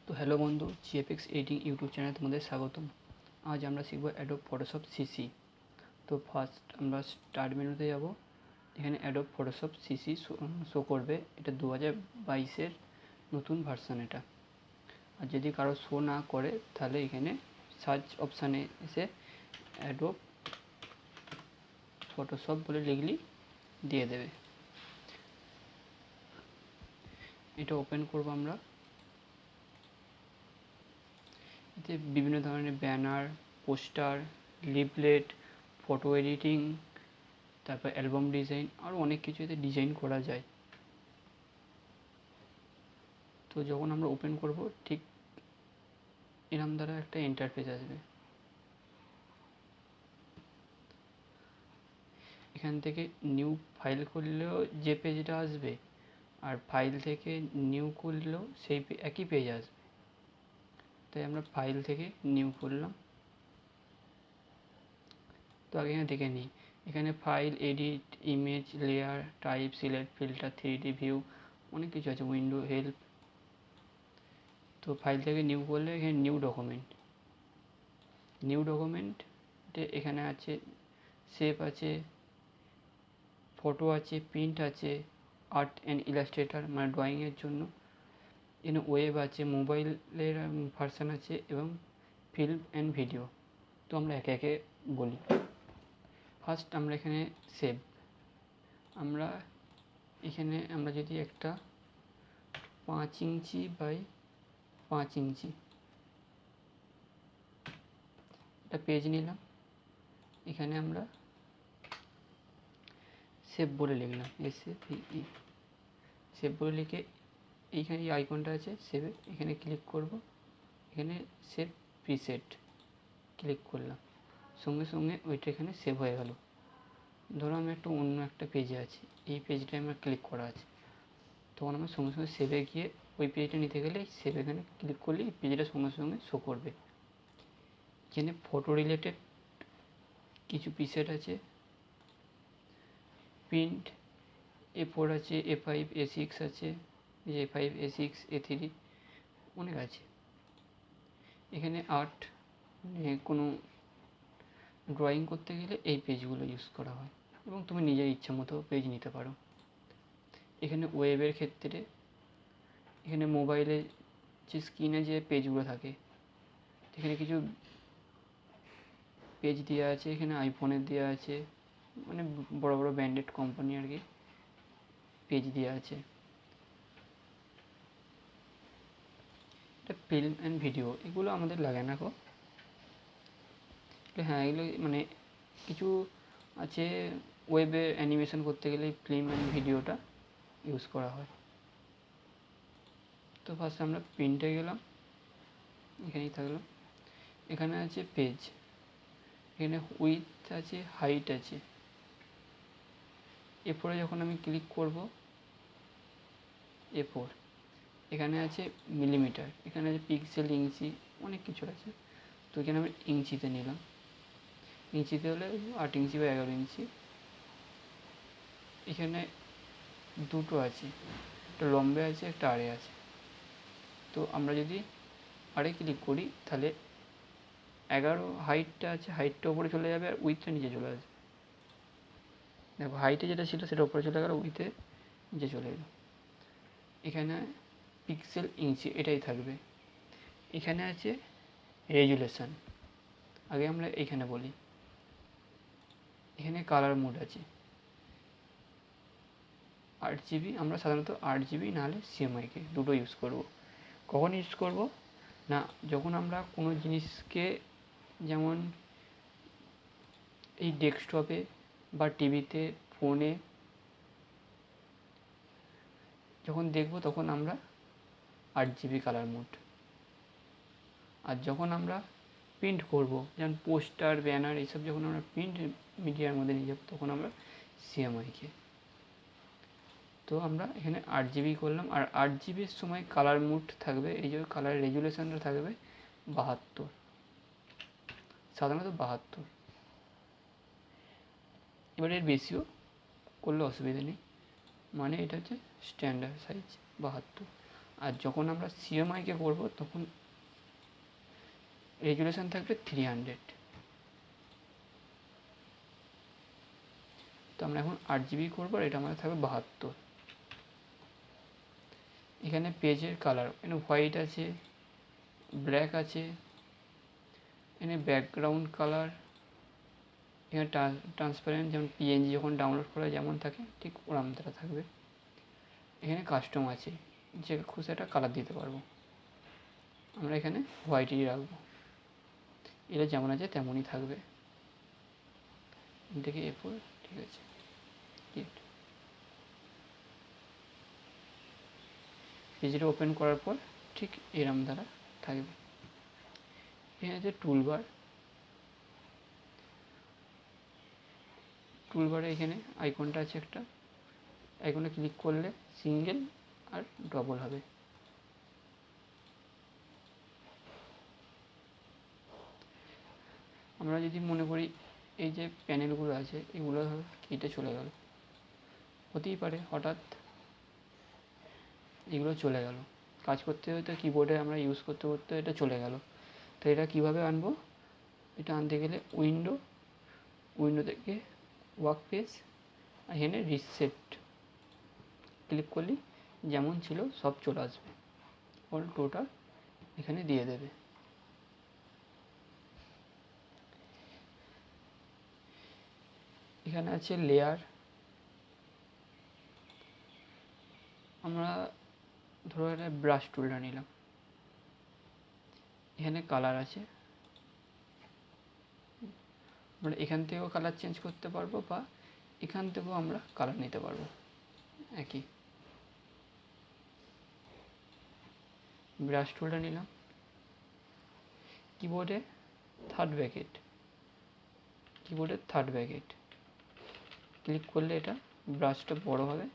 তো হ্যালো বন্ধু, GFX editing YouTube চ্যানেলে তোমাদের স্বাগতম। আজ আমরা শিখব অ্যাডোব ফটোশপ সিসি। তো ফার্স্ট আমরা স্টার্ট মেনুতে যাব। এখানে অ্যাডোব ফটোশপ সিসি শো করবে। এটা 2022-এর নতুন ভার্সন এটা। আর যদি কারো শো না করে তাহলে এখানে সার্চ অপশানে এসে অ্যাডোব ফটোশপ বলে লিখলি দিয়ে দেবে। এটা ওপেন করব আমরা। এতে বিভিন্ন ধরনের banner, poster, leaflet, photo editing, তারপর অ্যালবাম ডিজাইন আরও অনেক কিছু এতে ডিজাইন করা যায়। তো যখন আমরা ওপেন করব ঠিক এরম দ্বারা একটা ইন্টারফেস আসবে। এখান থেকে নিউ ফাইল করলেও যে পেজটা আসবে, আর ফাইল থেকে নিউ করলেও সেই একই পেজ আসবে। তাই আমরা ফাইল থেকে নিউ করলাম। তো আগে এখানে দেখে নিই। এখানে file, edit, image, layer, type, select, filter, 3D view, অনেক কিছু আছে, উইন্ডো, হেল্প। তো ফাইল থেকে নিউ করলে এখানে নিউ ডকুমেন্টে এখানে আছে শেপ আছে, ফটো আছে, প্রিন্ট আছে, আর্ট অ্যান্ড ইলাস্ট্রেটর মানে ড্রয়িংয়ের জন্য, এখানে ওয়েব আছে, মোবাইলের ভার্সান আছে এবং ফিল্ম অ্যান্ড ভিডিও। তো আমরা একে একে বলি। ফার্স্ট আমরা এখানে সেভ। আমরা যদি একটা 5 ইঞ্চি বাই 5 ইঞ্চি একটা পেজ নিলাম। এখানে আমরা সেভ বলে লিখলাম, SAVE। সেভ বলে লিখে এইখানে এই আইকনটা আছে সেভে, এখানে ক্লিক করব। এখানে সেভ প্রিসেট ক্লিক করলাম, সঙ্গে সঙ্গে ওইটা এখানে সেভ হয়ে গেল। ধরো আমি অন্য একটা পেজে আছি, এই পেজটায় আমার ক্লিক করা আছে, তখন আমার সঙ্গে সঙ্গে সেভে গিয়ে ওই পেজটা নিতে গেলে সেভ এখানে ক্লিক করলে এই পেজটা সঙ্গে সঙ্গে শো করবে। এখানে ফটো রিলেটেড কিছু প্রিসেট আছে, প্রিন্ট, A4 আছে, A5, A6 আছে, A5, A6, A3, অনেক আছে। এখানে আর্ট মানে কোনো ড্রয়িং করতে গেলে এই পেজগুলো ইউজ করা হয় এবং তুমি নিজের ইচ্ছা মতো পেজ নিতে পারো। এখানে ওয়েবের ক্ষেত্রে এখানে মোবাইলে যে স্ক্রিনে যে পেজগুলো থাকে, এখানে কিছু পেজ দেওয়া আছে। এখানে আইফোনের দেওয়া আছে, মানে বড় বড় ব্র্যান্ডেড কোম্পানি আর কি পেজ দেওয়া আছে। এটা ফিল্ম অ্যান্ড ভিডিও, এগুলো আমাদের লাগে না গো। হ্যাঁ, এগুলো মানে কিছু আছে, ওয়েবে অ্যানিমেশন করতে গেলে ফিল্ম অ্যান্ড ভিডিওটা ইউজ করা হয়। তো ফার্স্ট আমরা প্রিন্টে গেলাম, এখানেই থাকলাম। এখানে আছে পেজ, এখানে উইথ আছে, হাইট আছে। এরপরে যখন আমি ক্লিক করব A4, এখানে আছে মিলিমিটার, এখানে আছে পিক্সেল, ইঞ্চি, অনেক কিছু আছে। তো এখানে আমি ইঞ্চিতে নিলাম। ইঞ্চিতে হলে 8 ইঞ্চি বা 11 ইঞ্চি। এখানে দুটো আছে, একটা লম্বে আছে, একটা আড়ে আছে। তো আমরা যদি আড়ে ক্লিক করি তাহলে 11 হাইটটা আছে, হাইটটা উপরে চলে যাবে আর উইথটা নিচে চলে আসবে। দেখো, হাইটে যেটা ছিল সেটা উপরে চলে গেল, উইথে নিচে চলে এলো। এখানে পিক্সেল, ইঞ্চি এটাই থাকবে। এখানে আছে রেজুলেশন, আগে আমরা এইখানে বলি। এখানে কালার মোড আছে 8GB, আমরা সাধারণত 8GB নাহলে CMYK দুটো ইউজ করব। কখন ইউজ করব না, যখন আমরা কোনো জিনিসকে, যেমন এই ডেস্কটপে বা টিভিতে, ফোনে যখন দেখব তখন আমরা 8GB কালার মোড। আর যখন আমরা প্রিন্ট করব, যেমন পোস্টার, ব্যানার, এইসব যখন আমরা প্রিন্ট মিডিয়ার মধ্যে নিয়ে যাব তখন আমরা CMYK। তো আমরা এখানে 8GB করলাম, আর 8GBর সময় কালার মোড থাকবে, এই যে কালার রেজুলেশনটা থাকবে 72, সাধারণত 72। এবার এর বেশিও করলে অসুবিধা নেই, মানে এটা হচ্ছে স্ট্যান্ডার্ড সাইজ 72। আর যখন আমরা সিএমআইকে করবো তখন রেজুলেশন থাকবে 300। তো আমরা এখন 8GB করবো আর এটা আমাদের থাকবে 72। এখানে পেজের কালার, এখানে হোয়াইট আছে, ব্ল্যাক আছে, এখানে ব্যাকগ্রাউন্ড কালার, এখানে ট্রান্সপারেন্ট, যেমন পিএনজি যখন ডাউনলোড করা যেমন থাকে ঠিক ওরকম তারা থাকবে। এখানে কাস্টম আছে, যে খুশি একটা কালার দিতে পারবো। আমরা এখানে হোয়াইটই রাখবো, এটা যেমন আছে তেমনই থাকবে। দেখে এরপর ঠিক আছে, পেজটা ওপেন করার পর ঠিক এরম দ্বারা থাকবে। এখানে আছে টুলবার, টুলবারে এখানে আইকনটা আছে একটা, আইকনে ক্লিক করলে সিঙ্গেল আর ডবল হবে। আমরা যদি মনে করি এই যে প্যানেলগুলো আছে এগুলো কেটে চলে গেল, হতেই পারে হঠাৎ এগুলো চলে গেল, কাজ করতে হয়তো কিবোর্ডে আমরা ইউজ করতে করতে এটা চলে গেল। তো এটা কীভাবে আনবো? এটা আনতে গেলে উইন্ডো থেকে ওয়ার্ক পেজ, এখানে রিসেট ক্লিক করলেই যেমন ছিল সব চলে আসবে, অল টোটাল এখানে দিয়ে দেবে। এখানে আছে লেয়ার, আমরা ধরো একটা ব্রাশ টুলটা নিলাম, এখানে কালার আছে, আমরা এখান থেকেও কালার চেঞ্জ করতে পারবো বা এখান থেকেও আমরা কালার নিতে পারবো একই। ব্রাশ টুলটা নিলাম, কিবোর্ডে থার্ড ব্র্যাকেট ক্লিক করলে এটা ব্রাশটা বড় হবে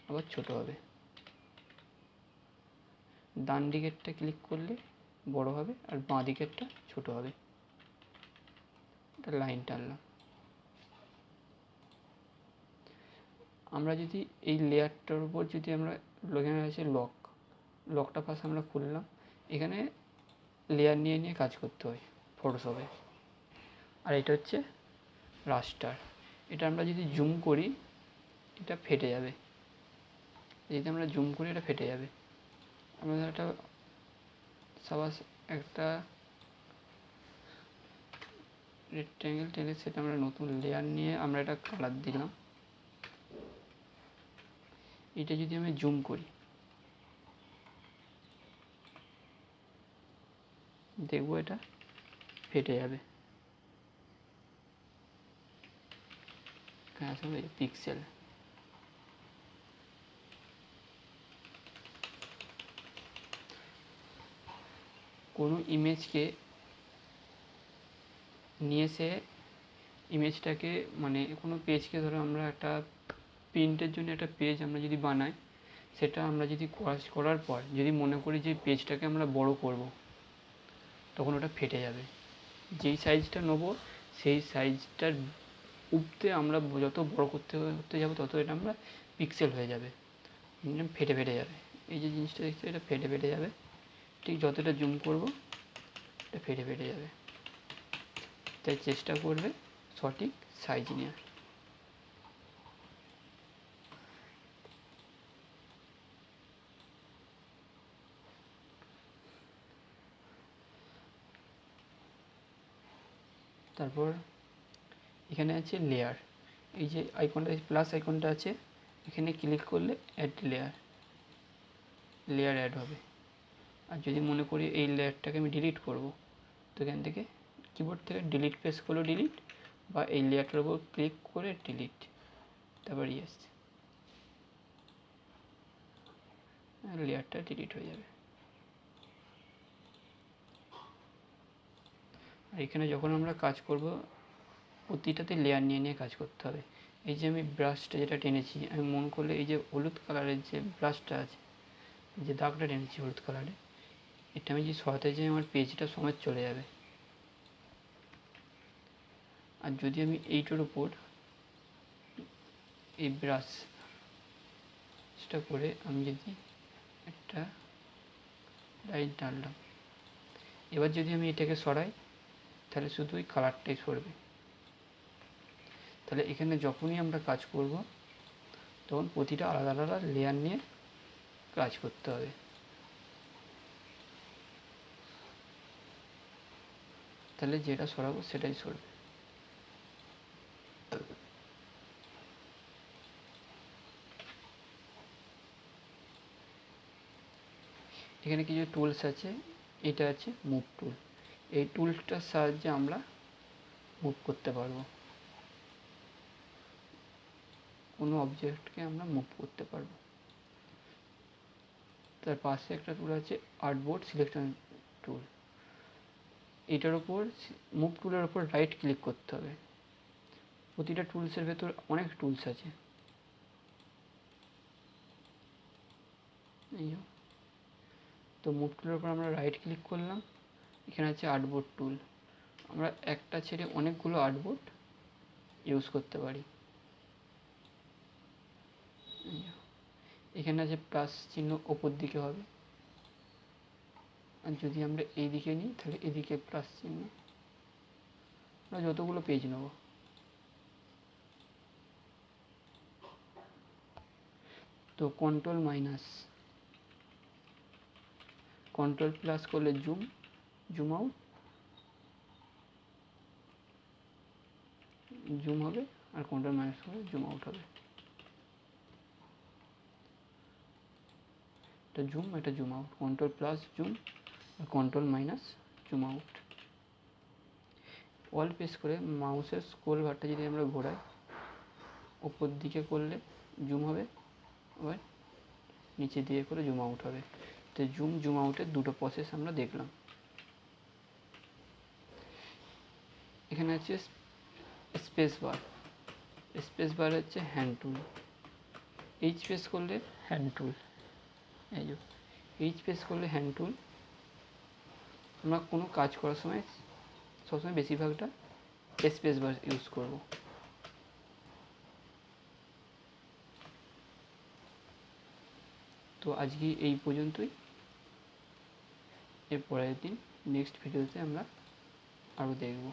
আবার ছোট হবে, ডান দিকেরটা ক্লিক করলে বড় হবে আর বাঁ দিকেরটা ছোট হবে। এটা লাইন টানলাম। আমরা যদি এই লেয়ারটার উপর যদি আমরা এখানে আছে লকটা ফার্স্ট আমরা খুললাম, এখানে লেয়ার নিয়ে নিয়ে কাজ করতে হয় ফটোশপে। আর এটা হচ্ছে রাস্টার, এটা আমরা যদি জুম করি এটা ফেটে যাবে, যদি আমরা জুম করি এটা ফেটে যাবে। আমরা একটা সাপোজ একটা রেক্ট্যাঙ্গেল টেনে সেটা আমরা নতুন লেয়ার নিয়ে আমরা একটা কালার দিলাম, এটা যদি আমি জুম করি দেখবো এটা ফেটে যাবে। আসলে পিক্সেল, কোনো ইমেজকে নিয়ে এসে ইমেজটাকে মানে কোনো পেজকে ধরো আমরা একটা প্রিন্টের জন্য একটা পেজ আমরা যদি বানাই, সেটা আমরা যদি করার পর যদি মনে করি যে পেজটাকে আমরা বড় করব, তখন ওটা ফেটে যাবে। যেই সাইজটা নেবো সেই সাইজটার উপরে আমরা যত বড় করতে যাবো তত এটা আমরা পিক্সেল হয়ে যাবে, ফেটে যাবে। এই যে জিনিসটা দেখছি এটা ফেটে যাবে, ঠিক যতটা জুম করব এটা ফেটে যাবে। তাই চেষ্টা করবে সঠিক সাইজ নেওয়ার। তারপর এখানে আছে লেয়ার, এই যে আইকনটা প্লাস আইকনটা আছে এখানে ক্লিক করলে অ্যাড লেয়ার অ্যাড হবে। আর যদি মনে করি এই লেয়ারটাকে আমি ডিলিট করব, তো এখান থেকে কিবোর্ড থেকে ডিলিট প্রেস করলে ডিলিট, বা এই লেয়ারটার উপর ক্লিক করে ডিলিট, তারপর ইয়েস, লেয়ারটা ডিলিট হয়ে যাবে। আর এখানে যখন আমরা কাজ করব প্রতিটাতে লেয়ার নিয়ে নিয়ে কাজ করতে হবে। এই যে আমি ব্রাশটা যেটা টেনেছি, আমি মনে করলে এই যে হলুদ কালারের যে ব্রাশটা আছে, যে দাগটা টেনেছি হলুদ কালারে, এটা আমি যে সরাতে যাই আমার পেজটা সমেত চলে যাবে। আর যদি আমি এইটার উপর এই ব্রাশ চেষ্টা করে আমি যদি একটা লাইন টানলাম, এবার যদি আমি এটাকে সরাই তাহলে শুধু ওই কালারটাই সরবে। তাহলে এখানে যখনই আমরা কাজ করব তখন প্রতিটা আলাদা আলাদা লেয়ার নিয়ে কাজ করতে হবে। তাহলে যেটা সরাবো সেটাই সরবে। এখানে কিছু টুলস আছে, এটা আছে মুভ টুল। এই টুলসটার সাহায্যে আমরা মুভ করতে পারবো, কোনো অবজেক্টকে আমরা মুভ করতে পারবো। তার পাশে একটা টুল আছে আর্টবোর্ড সিলেকশন টুল। এটার ওপর মুভ টুলের ওপর রাইট ক্লিক করতে হবে। প্রতিটা টুলসের ভেতর অনেক টুলস আছে। এই তো মুভ টুলের ওপর আমরা রাইট ক্লিক করলাম, এখানে আছে আর্টবোর্ড টুল। আমরা একটা ছেড়ে অনেকগুলো আর্টবোর্ড ইউজ করতে পারি। এখানে আছে প্লাস চিহ্ন, ওপর দিকে হবে, আর যদি আমরা এই দিকে নিই তাহলে এদিকে প্লাস চিহ্ন। আমরা যতগুলো পেজ নেব। তো কন্ট্রোল মাইনাস, কন্ট্রোল প্লাস করলে জুম, জুম আউট, জুম হবে, আর কন্ট্রোল মাইনাস করলে জুম আউট হবে। এটা জুম, এটা zoom out, control plus zoom আর control minus zoom out. Alt press করে মাউসের স্ক্রল বারটা যদি আমরা ঘোরাই, ওপর দিকে করলে জুম হবে, আবার নিচে দিয়ে করে জুম আউট হবে। তো জুম জুম আউটের দুটো প্রসেস আমরা দেখলাম। এখানে আছে স্পেস বার। স্পেস বার হচ্ছে হ্যান্ড টুল। এইচ প্রেস করলে হ্যান্ড টুল, এই যে এইচ প্রেস করলে হ্যান্ড টুল। আমরা কোনো কাজ করার সময় সবসময় বেশিরভাগটা স্পেস বার ইউজ করব। তো আজকে এই পর্যন্তই। এর পরের দিন নেক্সট ভিডিওতে আমরা আরও দেখব।